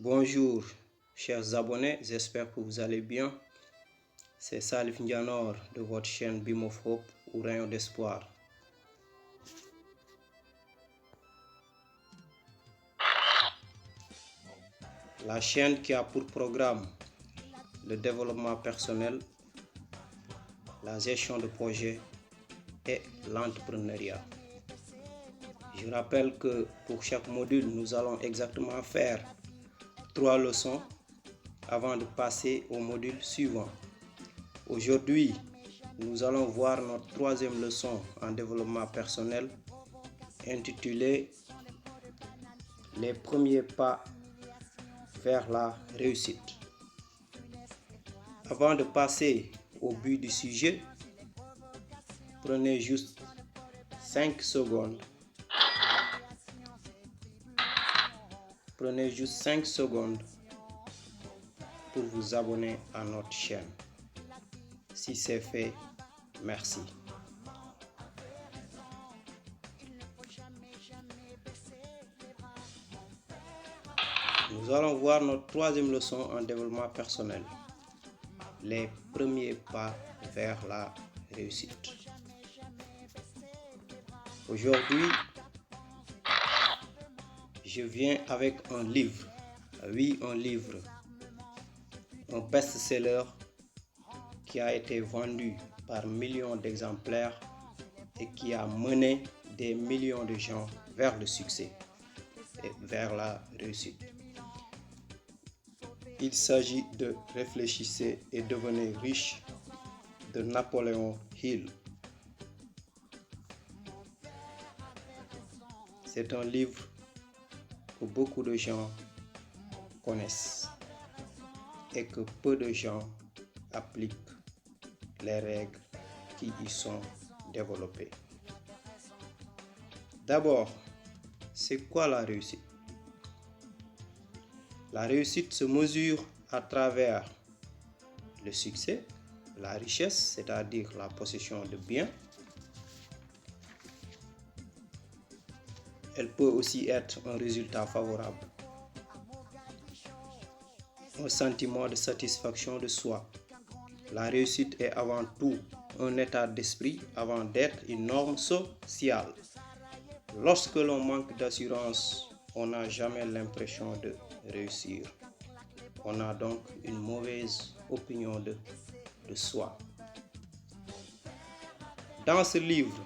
Bonjour chers abonnés, j'espère que vous allez bien. C'est Salif Ndianor de votre chaîne Beam of Hope ou Rayon d'Espoir. La chaîne qui a pour programme le développement personnel, la gestion de projets et l'entrepreneuriat. Je rappelle que pour chaque module, nous allons exactement faire 3 leçons avant de passer au module suivant. Aujourd'hui, nous allons voir notre troisième leçon en développement personnel intitulée « Les premiers pas vers la réussite ». Avant de passer au but du sujet, prenez juste 5 secondes. Prenez juste 5 secondes pour vous abonner à notre chaîne. Si c'est fait, merci. Nous allons voir notre troisième leçon en développement personnel. Les premiers pas vers la réussite. Aujourd'hui, je viens avec un livre. Oui, un livre. Un best-seller qui a été vendu par millions d'exemplaires et qui a mené des millions de gens vers le succès et vers la réussite. Il s'agit de Réfléchissez et devenez riche de Napoléon Hill. C'est un livre que beaucoup de gens connaissent et que peu de gens appliquent les règles qui y sont développées. D'abord, c'est quoi la réussite? La réussite se mesure à travers le succès, la richesse, c'est-à-dire la possession de biens. Elle peut aussi être un résultat favorable, un sentiment de satisfaction de soi. La réussite est avant tout un état d'esprit avant d'être une norme sociale. Lorsque l'on manque d'assurance, on n'a jamais l'impression de réussir. On a donc une mauvaise opinion de soi. Dans ce livre,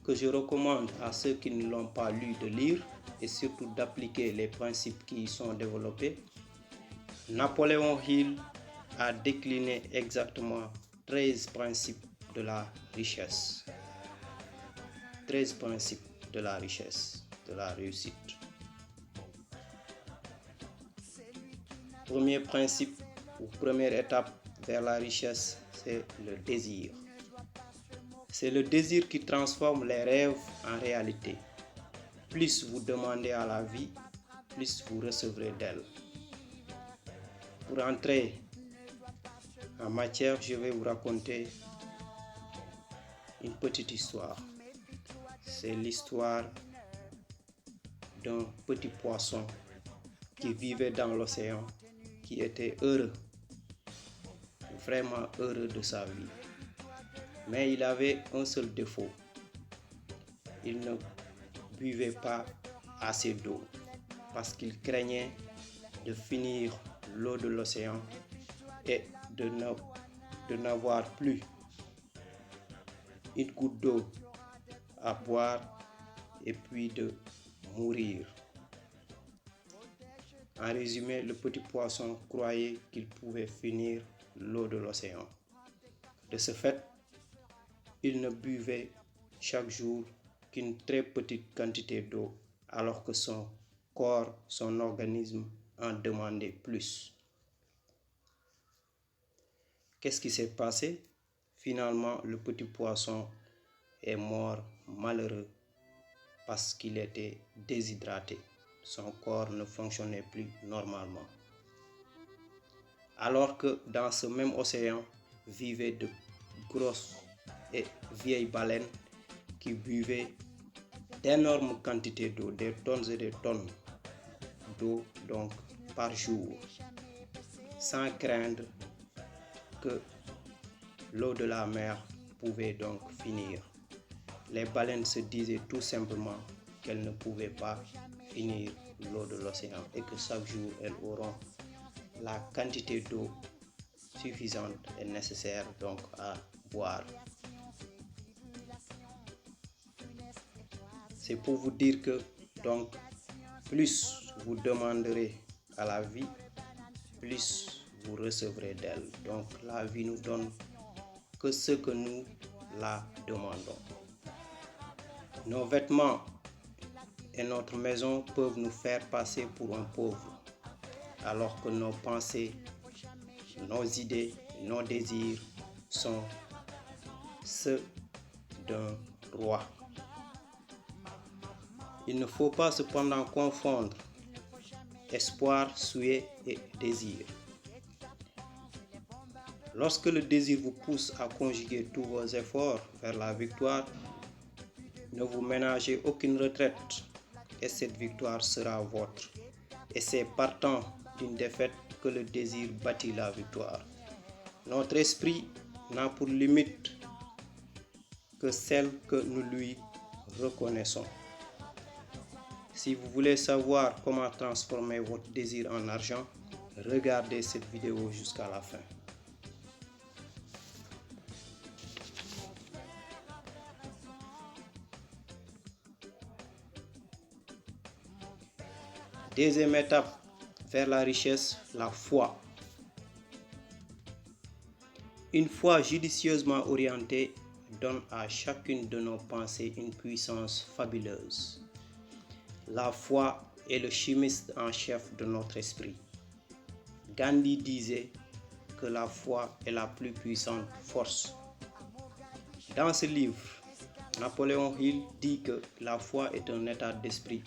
que je recommande à ceux qui ne l'ont pas lu de lire et surtout d'appliquer les principes qui y sont développés, Napoléon Hill a décliné exactement 13 principes de la richesse. 13 principes de la richesse, de la réussite. Premier principe ou première étape vers la richesse, c'est le désir. C'est le désir qui transforme les rêves en réalité. Plus vous demandez à la vie, plus vous recevrez d'elle. Pour entrer en matière, je vais vous raconter une petite histoire. C'est l'histoire d'un petit poisson qui vivait dans l'océan, qui était heureux, vraiment heureux de sa vie. Mais il avait un seul défaut. Il ne buvait pas assez d'eau parce qu'il craignait de finir l'eau de l'océan et de n'avoir plus une goutte d'eau à boire et puis de mourir. En résumé, le petit poisson croyait qu'il pouvait finir l'eau de l'océan. De ce fait, il ne buvait chaque jour qu'une très petite quantité d'eau, alors que son corps, son organisme en demandait plus. Qu'est-ce qui s'est passé? Finalement, le petit poisson est mort malheureux parce qu'il était déshydraté. Son corps ne fonctionnait plus normalement. Alors que dans ce même océan vivaient de grosses et vieilles baleines qui buvaient d'énormes quantités d'eau, des tonnes et des tonnes d'eau donc par jour, sans craindre que l'eau de la mer pouvait donc finir. Les baleines se disaient tout simplement qu'elles ne pouvaient pas finir l'eau de l'océan et que chaque jour elles auront la quantité d'eau suffisante et nécessaire donc à boire. C'est pour vous dire que donc plus vous demanderez à la vie, plus vous recevrez d'elle. Donc la vie nous donne que ce que nous la demandons. Nos vêtements et notre maison peuvent nous faire passer pour un pauvre, alors que nos pensées, nos idées, nos désirs sont ceux d'un roi. Il ne faut pas cependant confondre espoir, souhait et désir. Lorsque le désir vous pousse à conjuguer tous vos efforts vers la victoire, ne vous ménagez aucune retraite et cette victoire sera vôtre. Et c'est partant d'une défaite que le désir bâtit la victoire. Notre esprit n'a pour limite que celle que nous lui reconnaissons. Si vous voulez savoir comment transformer votre désir en argent, regardez cette vidéo jusqu'à la fin. Deuxième étape vers la richesse, la foi. Une foi judicieusement orientée donne à chacune de nos pensées une puissance fabuleuse. La foi est le chimiste en chef de notre esprit. Gandhi disait que la foi est la plus puissante force. Dans ce livre, Napoléon Hill dit que la foi est un état d'esprit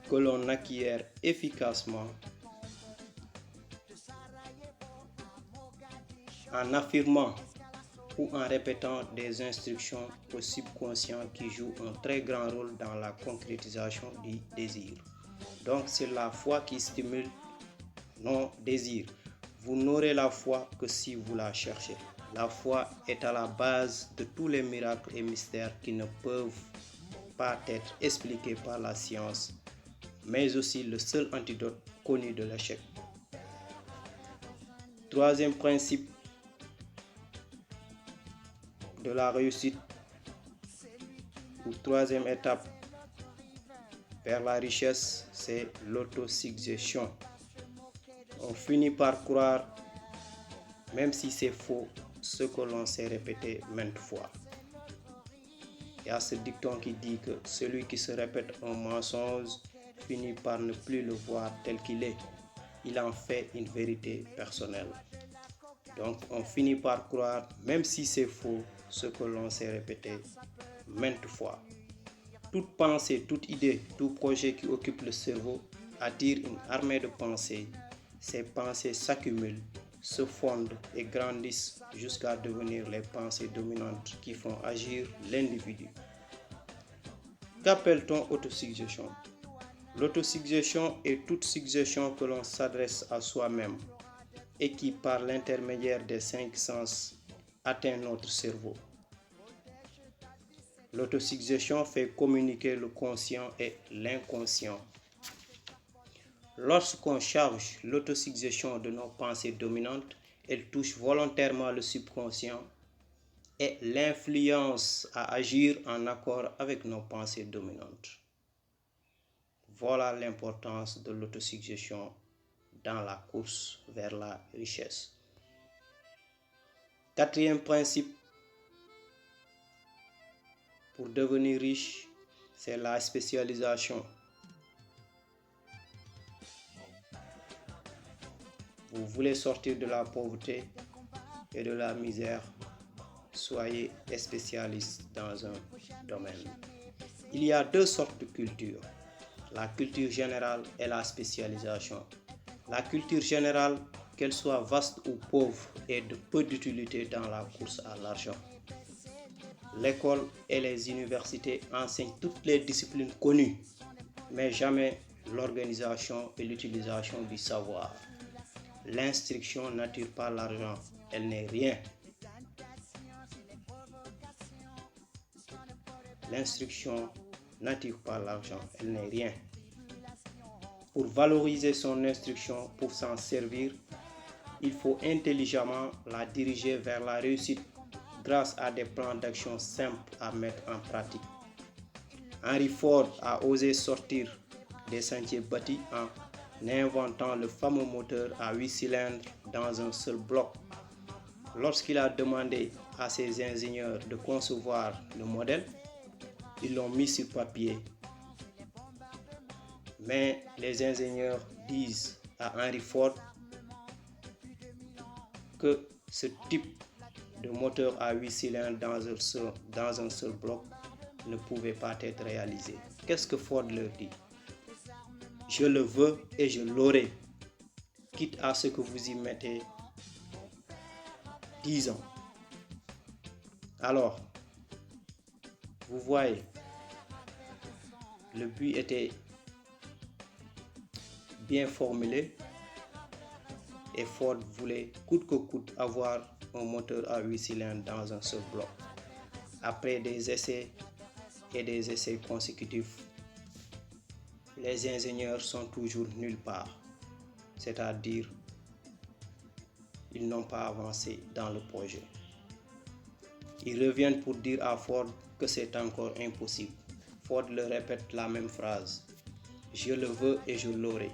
que l'on acquiert efficacement en affirmant ou en répétant des instructions au subconscient qui jouent un très grand rôle dans la concrétisation du désir. Donc c'est la foi qui stimule nos désirs. Vous n'aurez la foi que si vous la cherchez. La foi est à la base de tous les miracles et mystères qui ne peuvent pas être expliqués par la science, mais aussi le seul antidote connu de l'échec. Troisième principe de la réussite ou troisième étape vers la richesse, c'est l'autosuggestion. On finit par croire, même si c'est faux, ce que l'on s'est répété maintes fois. Il y a ce dicton qui dit que celui qui se répète un mensonge finit par ne plus le voir tel qu'il est. Il en fait une vérité personnelle. Donc on finit par croire, même si c'est faux, ce que l'on s'est répété maintes fois. Toute pensée, toute idée, tout projet qui occupe le cerveau attire une armée de pensées. Ces pensées s'accumulent, se fondent et grandissent jusqu'à devenir les pensées dominantes qui font agir l'individu. Qu'appelle-t-on autosuggestion? L'autosuggestion est toute suggestion que l'on s'adresse à soi-même et qui, par l'intermédiaire des 5 sens, atteint notre cerveau. L'autosuggestion fait communiquer le conscient et l'inconscient. Lorsqu'on charge l'autosuggestion de nos pensées dominantes, elle touche volontairement le subconscient et l'influence à agir en accord avec nos pensées dominantes. Voilà l'importance de l'autosuggestion dans la course vers la richesse. Quatrième principe pour devenir riche, c'est la spécialisation. Vous voulez sortir de la pauvreté et de la misère, soyez spécialiste dans un domaine. Il y a 2 sortes de culture, la culture générale et la spécialisation. La culture générale, qu'elle soit vaste ou pauvre, est de peu d'utilité dans la course à l'argent. L'école et les universités enseignent toutes les disciplines connues, mais jamais l'organisation et l'utilisation du savoir. L'instruction n'attire pas l'argent, elle n'est rien. L'instruction n'attire pas l'argent, elle n'est rien. Pour valoriser son instruction, pour s'en servir, il faut intelligemment la diriger vers la réussite grâce à des plans d'action simples à mettre en pratique. Henry Ford a osé sortir des sentiers battus en inventant le fameux moteur à 8 cylindres dans un seul bloc. Lorsqu'il a demandé à ses ingénieurs de concevoir le modèle, ils l'ont mis sur papier. Mais les ingénieurs disent à Henry Ford que ce type de moteur à 8 cylindres dans un seul bloc ne pouvait pas être réalisé. Qu'est-ce que Ford leur dit? Je le veux et je l'aurai, quitte à ce que vous y mettez 10 ans. Alors, vous voyez, le but était bien formulé et Ford voulait coûte que coûte avoir un moteur à 8 cylindres dans un seul bloc. Après des essais et des essais consécutifs, les ingénieurs sont toujours nulle part, c'est-à-dire ils n'ont pas avancé dans le projet. Ils reviennent pour dire à Ford que c'est encore impossible. Ford leur répète la même phrase. Je le veux et je l'aurai.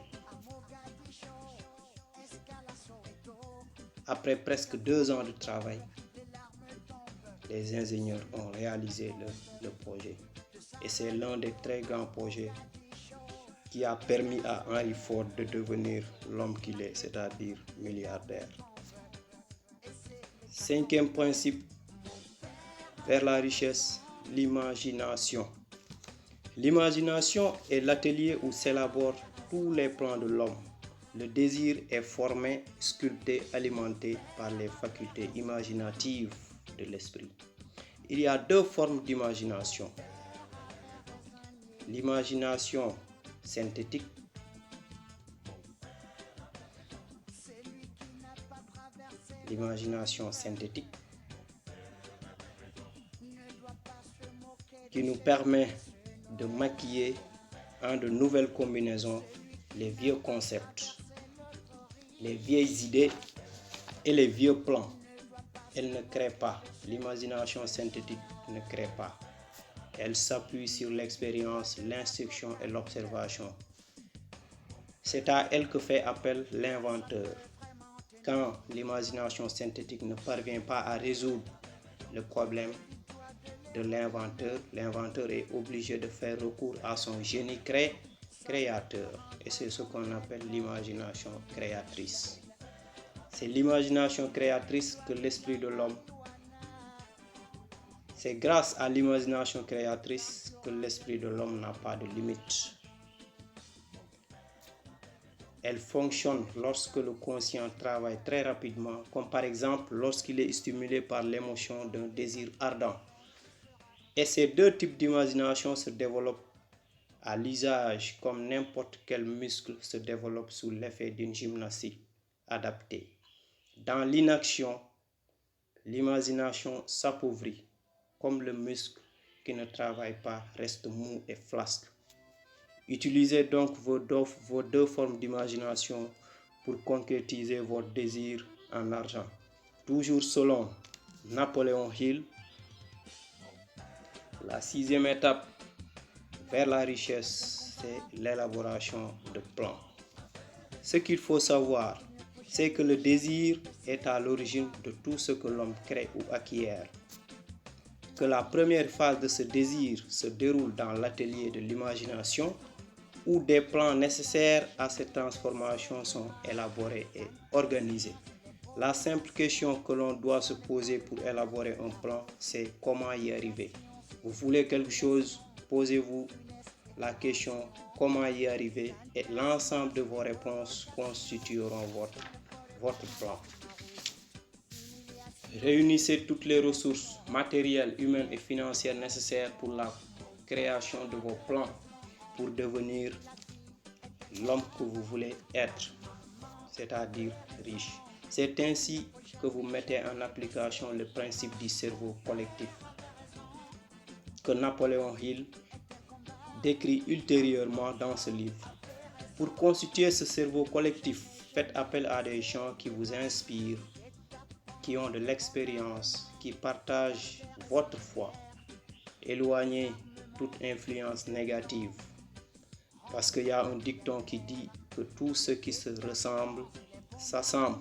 Après presque 2 ans de travail, les ingénieurs ont réalisé le projet. Et c'est l'un des très grands projets qui a permis à Henry Ford de devenir l'homme qu'il est, c'est-à-dire milliardaire. 5e principe vers la richesse, l'imagination. L'imagination est l'atelier où s'élaborent tous les plans de l'homme. Le désir est formé, sculpté, alimenté par les facultés imaginatives de l'esprit. Il y a 2 formes d'imagination. L'imagination synthétique qui nous permet de maquiller en de nouvelles combinaisons les vieux concepts, les vieilles idées et les vieux plans. Elle ne crée pas. L'imagination synthétique ne crée pas. Elle s'appuie sur l'expérience, l'instruction et l'observation. C'est à elle que fait appel l'inventeur. Quand l'imagination synthétique ne parvient pas à résoudre le problème de l'inventeur est obligé de faire recours à son génie créateur. Et c'est ce qu'on appelle l'imagination créatrice. C'est l'imagination créatrice que l'esprit de l'homme. C'est grâce à l'imagination créatrice que l'esprit de l'homme n'a pas de limite. Elle fonctionne lorsque le conscient travaille très rapidement, comme par exemple lorsqu'il est stimulé par l'émotion d'un désir ardent. Et ces 2 types d'imagination se développent à l'usage comme n'importe quel muscle se développe sous l'effet d'une gymnastique adaptée. Dans l'inaction, l'imagination s'appauvrit, comme le muscle qui ne travaille pas reste mou et flasque. Utilisez donc vos 2 formes d'imagination pour concrétiser votre désir en argent. Toujours selon Napoléon Hill, la 6e étape vers la richesse, c'est l'élaboration de plans. Ce qu'il faut savoir, c'est que le désir est à l'origine de tout ce que l'homme crée ou acquiert. Que la première phase de ce désir se déroule dans l'atelier de l'imagination, où des plans nécessaires à cette transformation sont élaborés et organisés. La simple question que l'on doit se poser pour élaborer un plan, c'est comment y arriver. Vous voulez quelque chose, posez-vous la question comment y arriver et l'ensemble de vos réponses constitueront votre plan. Réunissez toutes les ressources matérielles, humaines et financières nécessaires pour la création de vos plans pour devenir l'homme que vous voulez être, c'est-à-dire riche. C'est ainsi que vous mettez en application le principe du cerveau collectif que Napoléon Hill décrit ultérieurement dans ce livre. Pour constituer ce cerveau collectif, faites appel à des gens qui vous inspirent, qui ont de l'expérience, qui partagent votre foi. Éloignez toute influence négative. Parce qu'il y a un dicton qui dit que tout ce qui se ressemble s'assemble.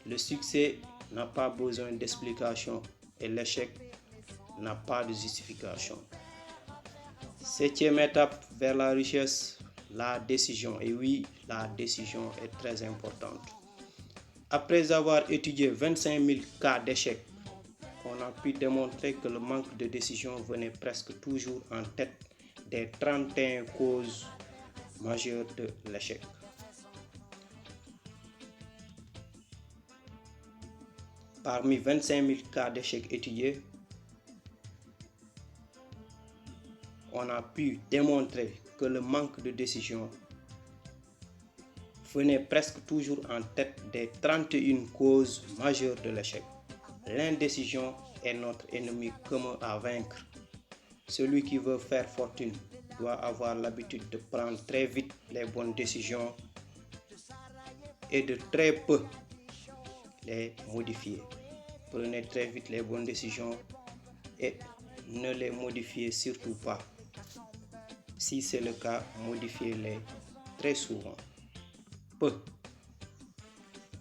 Le succès n'a pas besoin d'explication et l'échec n'a pas de justification. Septième étape vers la richesse, la décision. Et oui, la décision est très importante. Après avoir étudié 25 000 cas d'échec, on a pu démontrer que le manque de décision venait presque toujours en tête des 31 causes majeures de l'échec. Parmi 25 000 cas d'échec étudiés, on a pu démontrer que le manque de décision venait presque toujours en tête des 31 causes majeures de l'échec. L'indécision est notre ennemi commun à vaincre. Celui qui veut faire fortune doit avoir l'habitude de prendre très vite les bonnes décisions et de très peu les modifier. Prenez très vite les bonnes décisions et ne les modifiez surtout pas. Si c'est le cas, modifiez-les très souvent. Peu.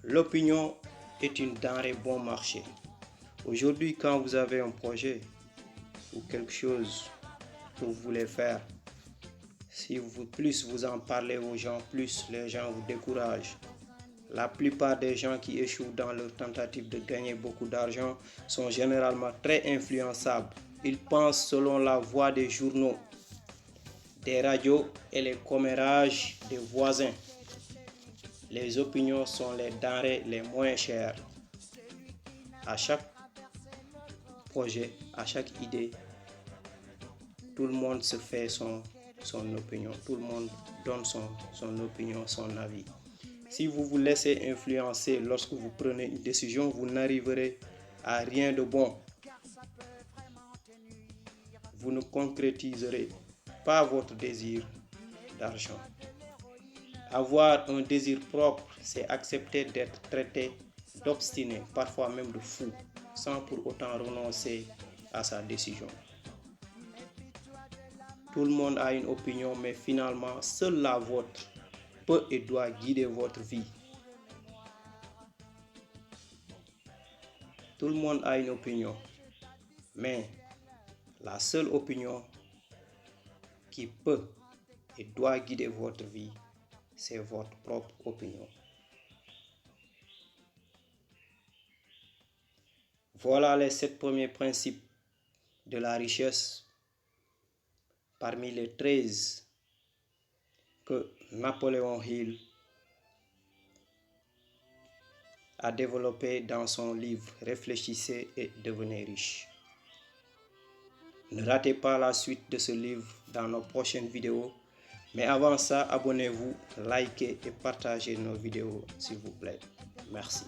L'opinion est une denrée bon marché. Aujourd'hui, quand vous avez un projet ou quelque chose que vous voulez faire, si plus vous en parlez aux gens, plus les gens vous découragent. La plupart des gens qui échouent dans leur tentative de gagner beaucoup d'argent sont généralement très influençables. Ils pensent selon la voix des journaux, des radios et les commérages des voisins. Les opinions sont les denrées les moins chères. À chaque projet, à chaque idée, tout le monde se fait son opinion. Tout le monde donne son opinion, son avis. Si vous vous laissez influencer lorsque vous prenez une décision, vous n'arriverez à rien de bon. Vous ne concrétiserez pas votre désir d'argent. Avoir un désir propre, c'est accepter d'être traité d'obstiné, parfois même de fou, sans pour autant renoncer à sa décision. Tout le monde a une opinion, mais finalement, seule la vôtre peut et doit guider votre vie. Tout le monde a une opinion, mais la seule opinion qui peut et doit guider votre vie, c'est votre propre opinion. Voilà les 7 premiers principes de la richesse parmi les 13 que Napoléon Hill a développé dans son livre « Réfléchissez et devenez riche ». Ne ratez pas la suite de ce livre dans nos prochaines vidéos. Mais avant ça, abonnez-vous, likez et partagez nos vidéos s'il vous plaît. Merci.